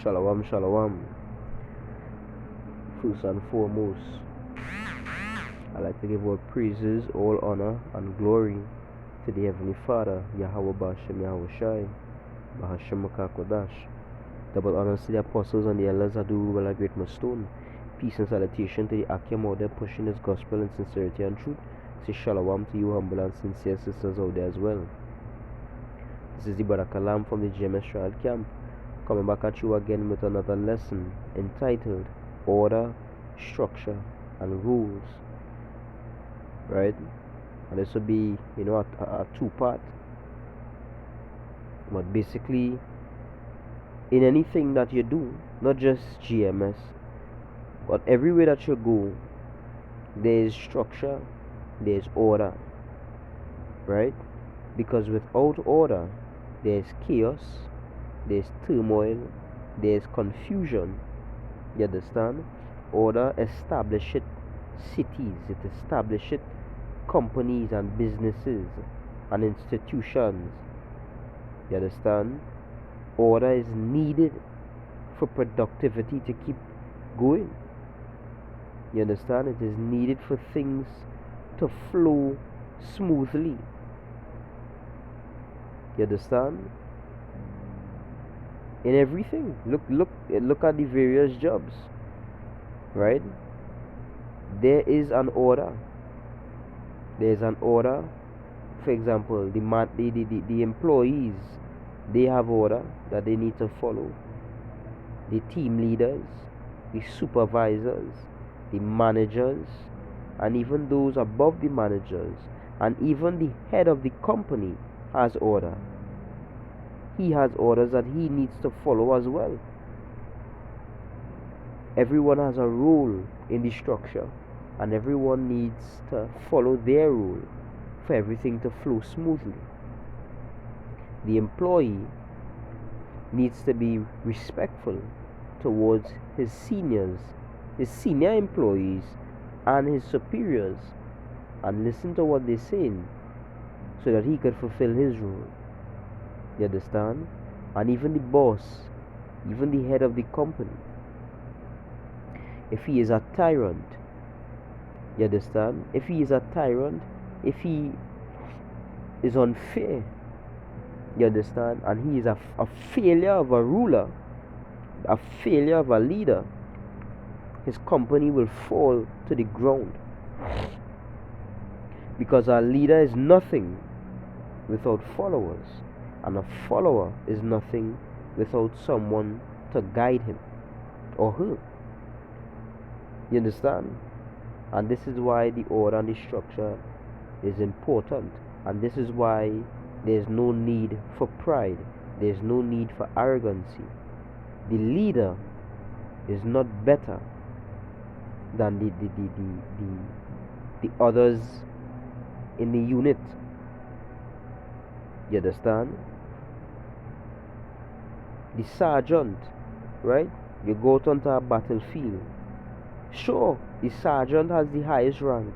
Shalom, shalom. First and foremost, I'd like to give all praises, all honor, and glory to the Heavenly Father, Yahweh Bashem Yahweh Shai, Bahashem Kodash. Double honors to the apostles and the elders that do well a great milestone. Peace and salutation to the Akim out there pushing His gospel in sincerity and truth. Say shalom to you humble and sincere sisters out there as well. This is the Brother Kalam from the GMS Trial Camp, coming back at you again with another lesson entitled Order, Structure, and Rules. Right? And this will be, a two-part. But basically, in anything that you do, not just GMS, but everywhere that you go, there is structure, there is order. Right? Because without order, there is chaos, there is turmoil, there is confusion. You understand? Order establishes cities, it establishes companies and businesses and institutions. You understand? Order is needed for productivity to keep going. You understand? It is needed for things to flow smoothly. You understand? In everything. Look at the various jobs. Right? There is an order. There is an order. For example, the employees, they have order that they need to follow. The team leaders, the supervisors, the managers, and even those above the managers, and even the head of the company has order. He has orders that he needs to follow as well. Everyone has a role in the structure, and everyone needs to follow their role for everything to flow smoothly. The employee needs to be respectful towards his seniors, his senior employees, and his superiors, and listen to what they're saying so that he can fulfill his role. You understand? And even the boss, even the head of the company, if he is a tyrant, you understand? If he is a tyrant, if he is unfair, you understand? And he is a failure of a ruler, a failure of a leader, his company will fall to the ground. Because a leader is nothing without followers, and a follower is nothing without someone to guide him or her. You understand? And this is why the order and the structure is important. And this is why there's no need for pride. There's no need for arrogancy. The leader is not better than the others in the unit. You understand? The sergeant, right? You go out onto a battlefield. Sure, the sergeant has the highest rank,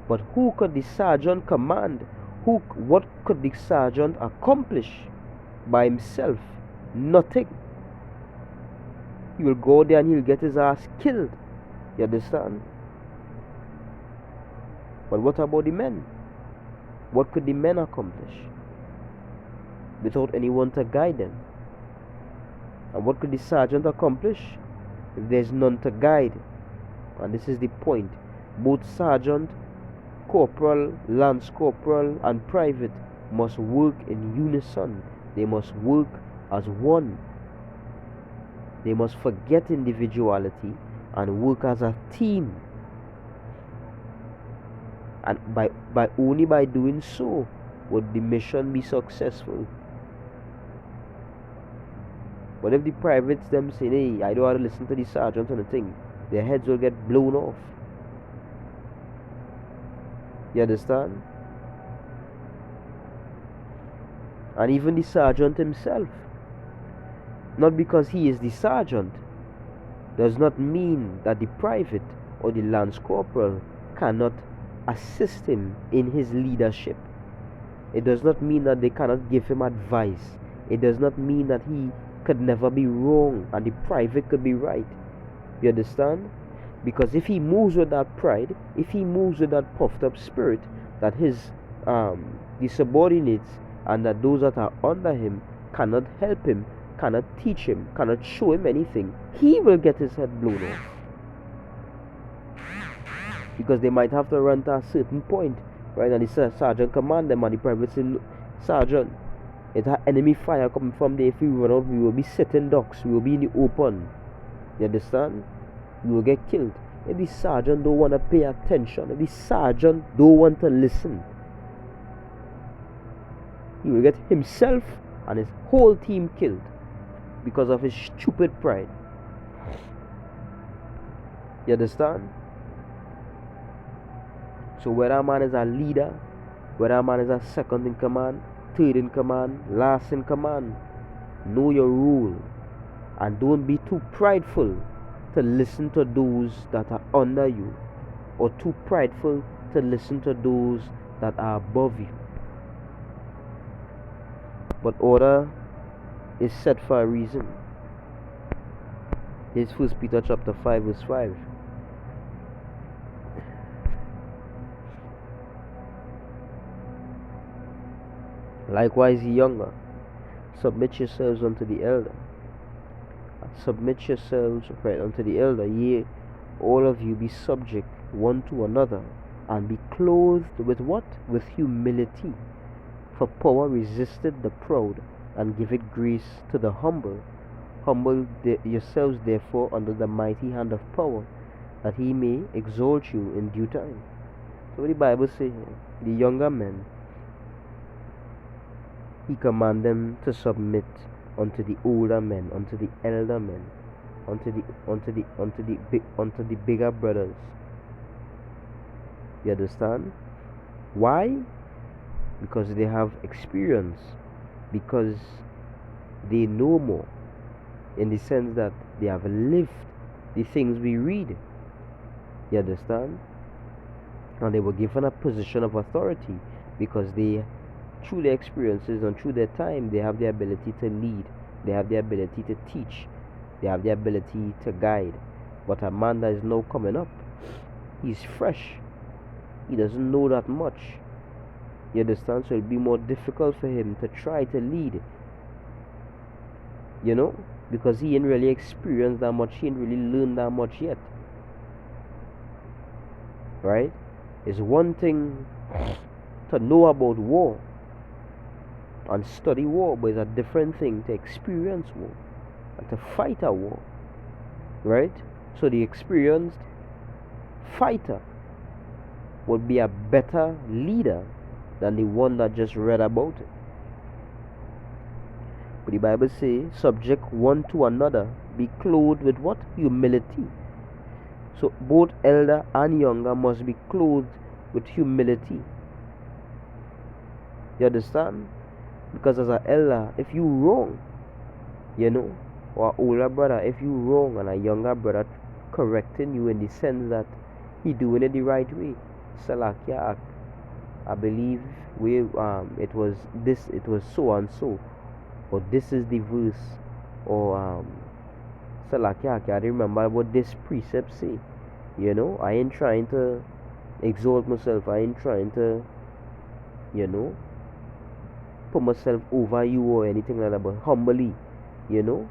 but who could the sergeant command? What could the sergeant accomplish by himself? Nothing. He will go there and he'll get his ass killed. You understand? But what about the men? What could the men accomplish without anyone to guide them? And what could the sergeant accomplish if there's none to guide? And this is the point. Both sergeant, corporal, lance corporal, and private must work in unison. They must work as one. They must forget individuality and work as a team. And only by doing so would the mission be successful. But if the privates them say, hey, I don't want to listen to the sergeant and the thing, their heads will get blown off. You understand? And even the sergeant himself, not because he is the sergeant, does not mean that the private or the lance corporal cannot assist him in his leadership. It does not mean that they cannot give him advice. It does not mean that he could never be wrong and the private could be right. You understand? Because if he moves with that pride, if he moves with that puffed up spirit, that his the subordinates and that those that are under him cannot help him, cannot teach him, cannot show him anything, he will get his head blown off. Because they might have to run to a certain point, right? And the sergeant command them, and the private say, Sergeant, it had enemy fire coming from there. If we run out, we will be sitting ducks. We will be in the open. You understand? We will get killed. If the sergeant don't want to pay attention, if the sergeant don't want to listen, he will get himself and his whole team killed because of his stupid pride. You understand? So whether a man is a leader, whether a man is a second in command, third in command, last in command, know your role and don't be too prideful to listen to those that are under you, or too prideful to listen to those that are above you. But order is set for a reason. Here's 1 Peter chapter 5 verse 5. Likewise, ye younger, submit yourselves unto the elder. Submit yourselves right unto the elder. Ye all of you be subject one to another, and be clothed with what? With humility. For power resisteth the proud, and giveth grace to the humble. Humble yourselves therefore under the mighty hand of power, that he may exalt you in due time. So what the Bible says here, the younger men, he command them to submit unto the older men, unto the elder men, unto the bigger brothers. You understand? Why? Because they have experience, because they know more, in the sense that they have lived the things we read. You understand? And they were given a position of authority because they, through their experiences and through their time, they have the ability to lead, they have the ability to teach, they have the ability to guide. But a man that is now coming up, he's fresh, he doesn't know that much. You understand? So it'll be more difficult for him to try to lead, you know, because he ain't really experienced that much, he ain't really learned that much yet. Right? It's one thing to know about war and study war, but it's a different thing to experience war and to fight a war. Right? So the experienced fighter would be a better leader than the one that just read about it. But the Bible says, subject one to another, be clothed with what? Humility. So both elder and younger must be clothed with humility. You understand? Because as an elder, if you wrong, you know, or older brother, if you wrong and a younger brother correcting you in the sense that he doing it the right way, Salakia, I believe it was so and so, or this is the verse, or Salakia, I can't remember what this precept say. You know, I ain't trying to exalt myself, I ain't trying to, you know, put myself over you or anything like that, but humbly, you know,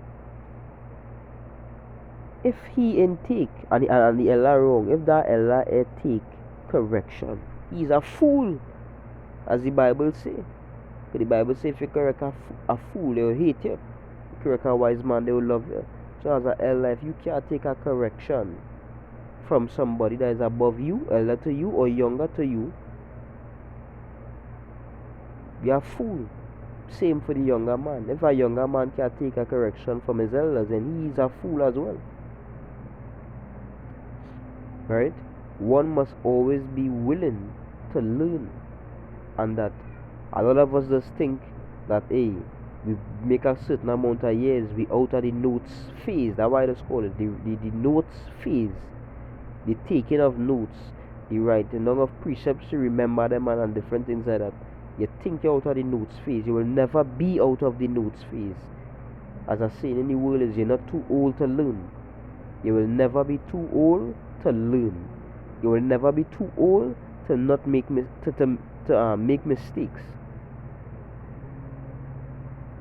if he intake and the elder wrong, if that elder take correction, he's a fool, as the Bible say. The Bible say if you correct a fool, they will hate you. If you correct a wise man, they will love you. So as an elder, if you can't take a correction from somebody that is above you, elder to you or younger to you, you're a fool. Same for the younger man. If a younger man can't take a correction from his elders, then he's a fool as well. Right? One must always be willing to learn, and that a lot of us just think that, hey, we make a certain amount of years, we out of the notes phase. That's why I just call it the notes phase, the taking of notes, the writing down of precepts to remember them, and different things like that. You think you're out of the notes phase, you will never be out of the notes phase. as a saying in the world is, you're not too old to learn. You will never be too old to learn. You will never be too old to not make make mistakes.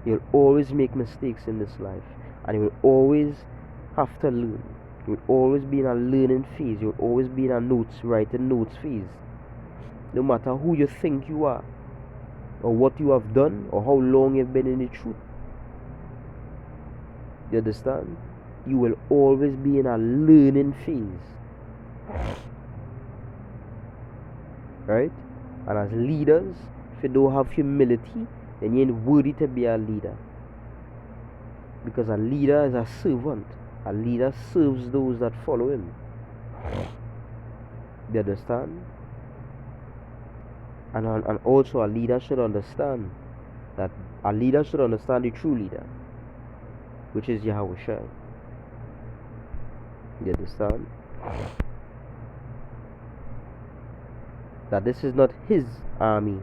You'll always make mistakes in this life, and you will always have to learn. You'll always be in a learning phase. You'll always be in a writing notes phase. No matter who you think you are, or what you have done, or how long you've been in the truth. You understand? You will always be in a learning phase. Right? And as leaders, if you don't have humility, then you ain't worthy to be a leader. Because a leader is a servant. A leader serves those that follow him. You understand? And also a leader should understand that the true leader, which is Yahweh Shai. You understand? That this is not his army.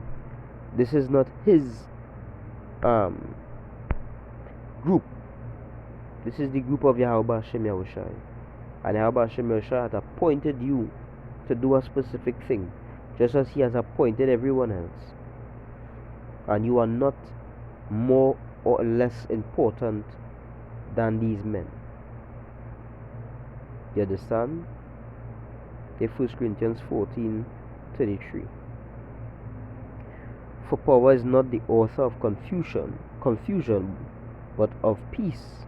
This is not his group. This is the group of Yahweh Hashem Yahushai. And Yahweh Hashem Yahushai has appointed you to do a specific thing, just as he has appointed everyone else. And you are not more or less important than these men. You understand? In 1 Corinthians 14:33. For power is not the author of confusion, but of peace,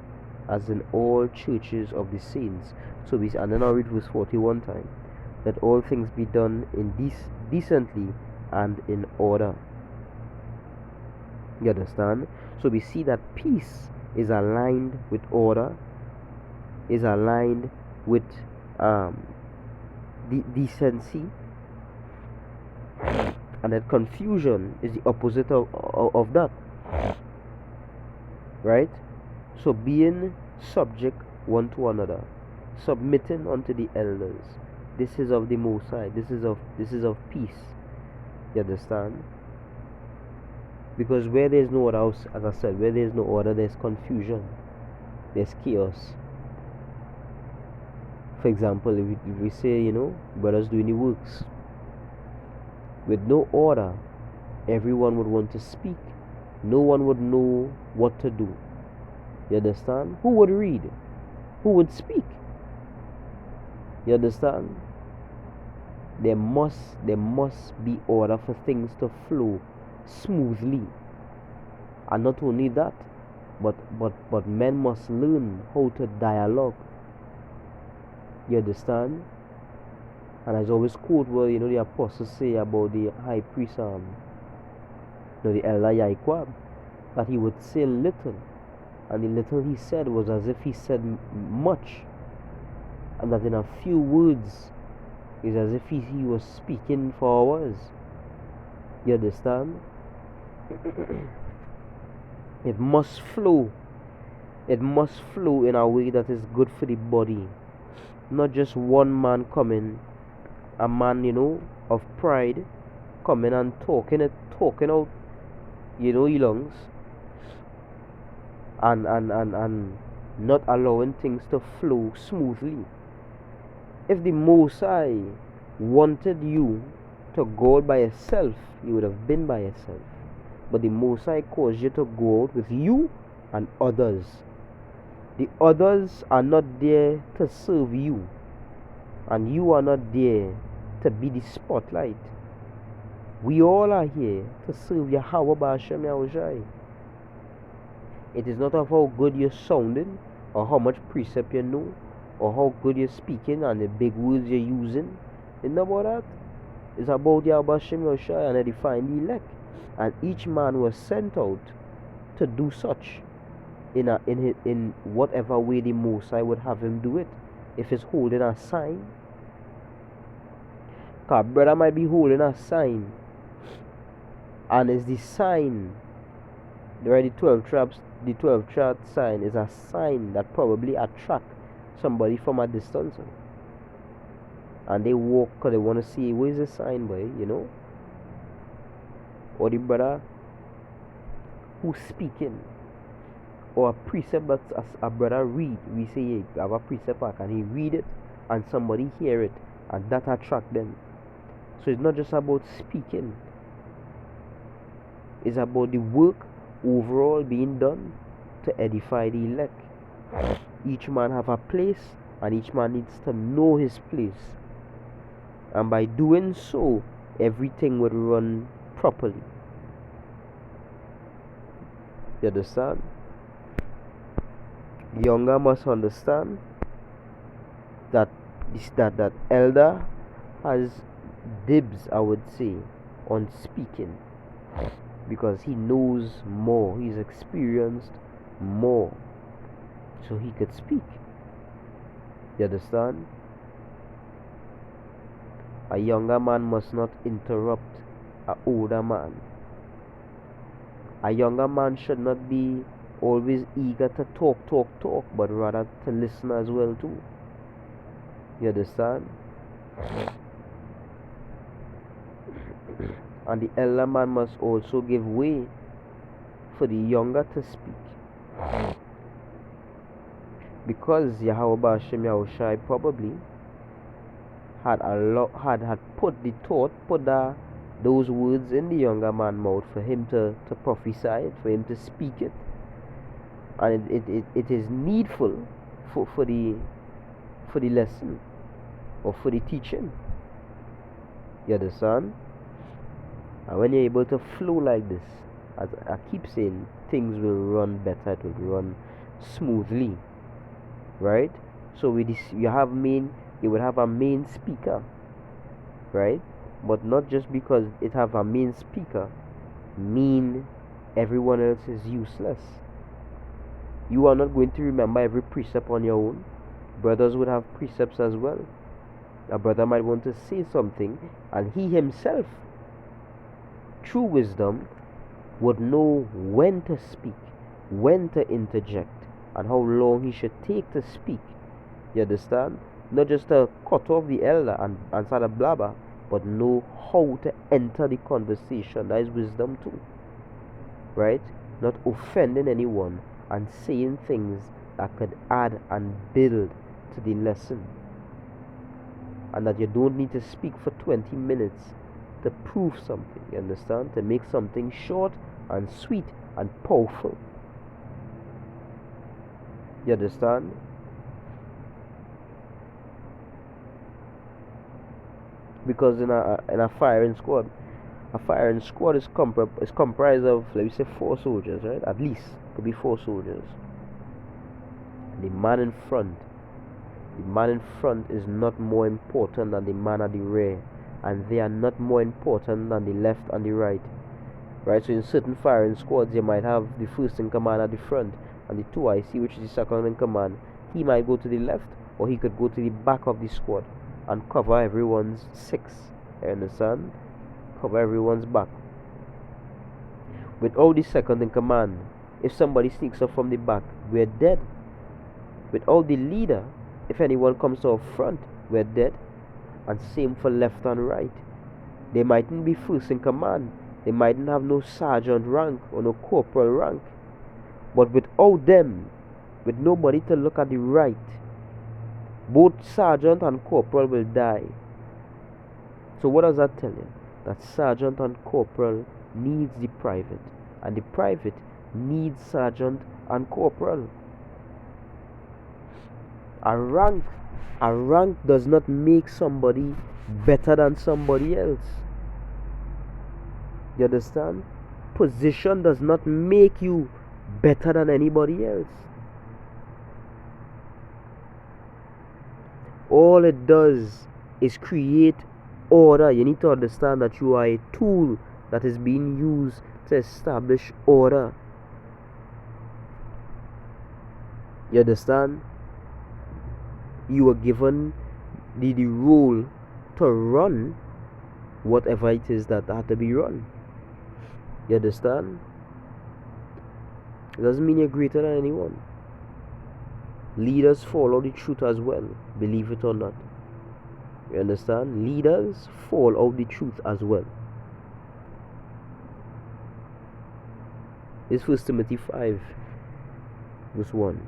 as in all churches of the saints. And then I'll read verse 41 time. Let all things be done in decently and in order. You understand? So we see that peace is aligned with order, is aligned with decency, and that confusion is the opposite of that. Right? So being subject one to another, submitting unto the elders, this is of the Most High. This is of peace. You understand? Because where there is no order, as I said, where there is no order, there's confusion, there's chaos. For example, if we say, brothers doing the works, with no order, everyone would want to speak. No one would know what to do. You understand? Who would read? Who would speak? You understand? There must be order for things to flow smoothly. And not only that, but men must learn how to dialogue. You understand? And I always quote what the apostles say about the high priest, the elder Yaquab, that he would say little, and the little he said was as if he said much, and that in a few words is as if he was speaking for hours. You understand? It must flow. It must flow in a way that is good for the body. Not just one man coming, a man, of pride, coming and talking out, your lungs, and not allowing things to flow smoothly. If the Most High wanted you to go out by yourself, you would have been by yourself. But the Most High caused you to go out with you and others. The others are not there to serve you, and you are not there to be the spotlight. We all are here to serve Yahweh Ba'ashem Yahushai. It is not of how good you're sounding, or how much precept you know, or how good you're speaking and the big words you're using. It's not about that. It's about Yahweh Ba'ashem Yahushai and edifying the elect. And each man was sent out to do such in whatever way the Most High would have him do it. If he's holding a sign, because brother might be holding a sign, and it's the sign, the 12 trap sign is a sign that probably attract somebody from a distance, and they walk because they want to see where's the sign, boy, or the brother who's speaking, or a precept that a brother read. We say, hey, I have a precept pack, and he read it, and somebody hear it, and that attract them. So it's not just about speaking, it's about the work overall being done to edify the elect. Each man have a place, and each man needs to know his place, and by doing so, everything would run properly. You understand? Younger must understand that that elder has dibs, I would say, on speaking, because he knows more, he's experienced more, so he could speak. You understand? A younger man must not interrupt an older man. A younger man should not be always eager to talk, but rather to listen as well too. You understand? And the elder man must also give way for the younger to speak. Because Yahweh Bashem Yahushai probably had put those words in the younger man's mouth for him to prophesy it, for him to speak it. And it is needful for the lesson or for the teaching. You understand? And when you're able to flow like this, as I keep saying, things will run better, it will run smoothly. Right? So with this, you will have a main speaker, right? But not just because it have a main speaker mean everyone else is useless. You are not going to remember every precept on your own. Brothers would have precepts as well. A brother might want to say something, and he himself, through wisdom, would know when to speak, when to interject, and how long he should take to speak. You understand? Not just to cut off the elder and start a blabber, but know how to enter the conversation. That is wisdom too. Right? Not offending anyone and saying things that could add and build to the lesson. And that you don't need to speak for 20 minutes to prove something. You understand? To make something short and sweet and powerful. You understand? Because in a firing squad is comprised of, let me say, 4 soldiers, right? At least could be 4 soldiers. The man in front is not more important than the man at the rear, and they are not more important than the left and the right. Right? So in certain firing squads, you might have the first in command at the front, and the 2IC, which is the second in command, he might go to the left, or he could go to the back of the squad and cover everyone's 6. You understand? Cover everyone's back. Without the second in command, if somebody sneaks up from the back, we're dead. Without the leader, if anyone comes to our front, we're dead. And same for left and right. They mightn't be first in command, they mightn't have no sergeant rank or no corporal rank, but without them, with nobody to look at the right, both sergeant and corporal will die. So what does that tell you? That sergeant and corporal needs the private, and the private needs sergeant and corporal. A rank does not make somebody better than somebody else. You understand? Position does not make you better than anybody else. All it does is create order. You need to understand that you are a tool that is being used to establish order. You understand? You are given the role to run whatever it is that had to be run. You understand? It doesn't mean you're greater than anyone. Leaders follow the truth as well, believe it or not. You understand? Leaders follow the truth as well. This is 1 Timothy 5. Verse 1.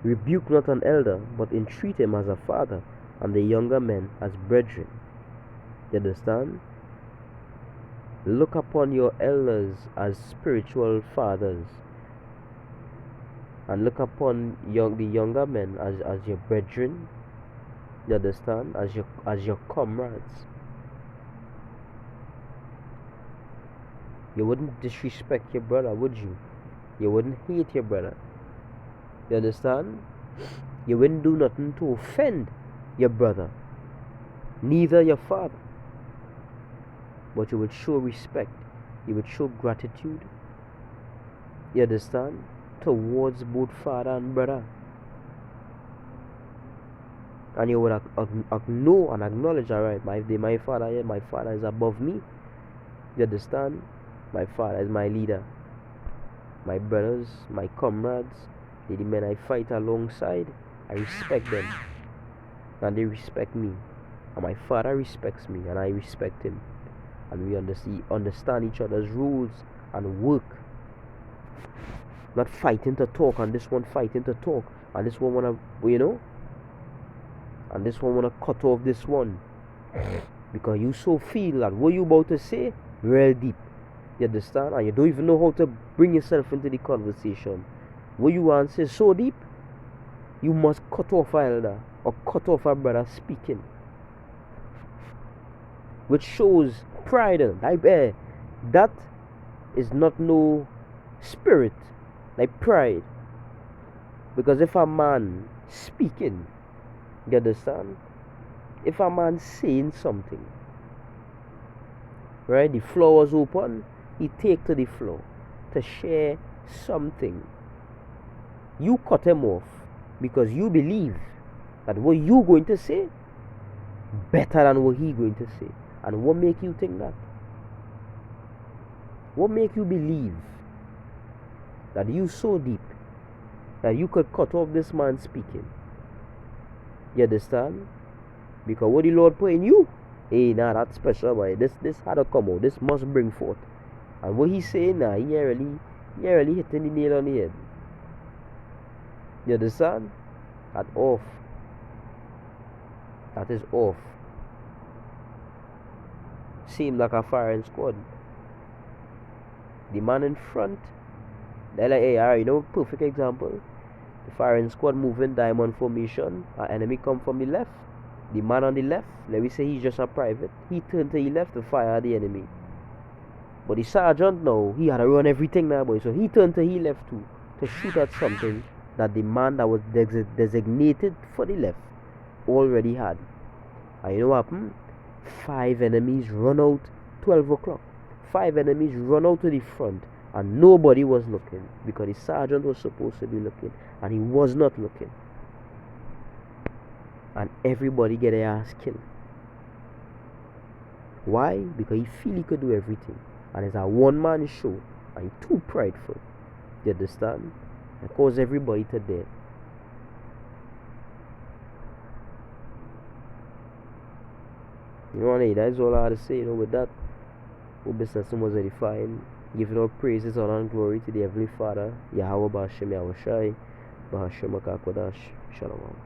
Rebuke not an elder, but entreat him as a father, and the younger men as brethren. You understand? Look upon your elders as spiritual fathers, and look upon the younger men as your brethren. You understand? As your comrades. You wouldn't disrespect your brother, would you? You wouldn't hate your brother. You understand? You wouldn't do nothing to offend your brother, neither your father. But you would show respect. You would show gratitude. You understand? Towards both father and brother. And you would know and acknowledge, alright, my father is above me. You understand? My father is my leader. My brothers, my comrades, the men I fight alongside, I respect them. And they respect me. And my father respects me, and I respect him. And we understand each other's rules and work. Not fighting to talk, and this one fighting to talk, and this one wanna, and this one wanna cut off this one. Because you so feel that what you about to say real deep. You understand? And you don't even know how to bring yourself into the conversation. What you want to say so deep, you must cut off a elder or cut off a brother speaking. Which shows pride. That is not no spirit, like pride. Because if a man speaking, you understand? If a man saying something, right, the floor was open, he take to the floor to share something. You cut him off because you believe that what you going to say better than what he going to say. And what make you think that? What make you believe that you so deep that you could cut off this man speaking? You understand? Because what the Lord put in you, hey, that's special, boy. This had to come out. This must bring forth. And what he's saying now, he really hitting the nail on the head. You understand? That off. That is off. Seemed like a firing squad. The man in front, they're like, hey, alright, perfect example. The firing squad moving diamond formation. Our enemy come from the left. The man on the left, let me say he's just a private. He turned to the left to fire at the enemy. But the sergeant now, he had to run everything now, boy. So he turned to his left too to shoot at something that the man that was designated for the left already had. And you know what happened? 5 enemies run out 12 o'clock. 5 enemies run out to the front, and nobody was looking because the sergeant was supposed to be looking and he was not looking. And everybody get their ass killed. Why? Because he feel he could do everything. And it's a one-man show. And he's too prideful. You understand? And cause everybody to death. You know what I mean? That's all I had to say, with that. Hope business was edifying. Giving all praises, honor, and glory to the Heavenly Father. Yahweh Ba'ashem Yahushai. Ba'ashem Akakwadash. Shalom.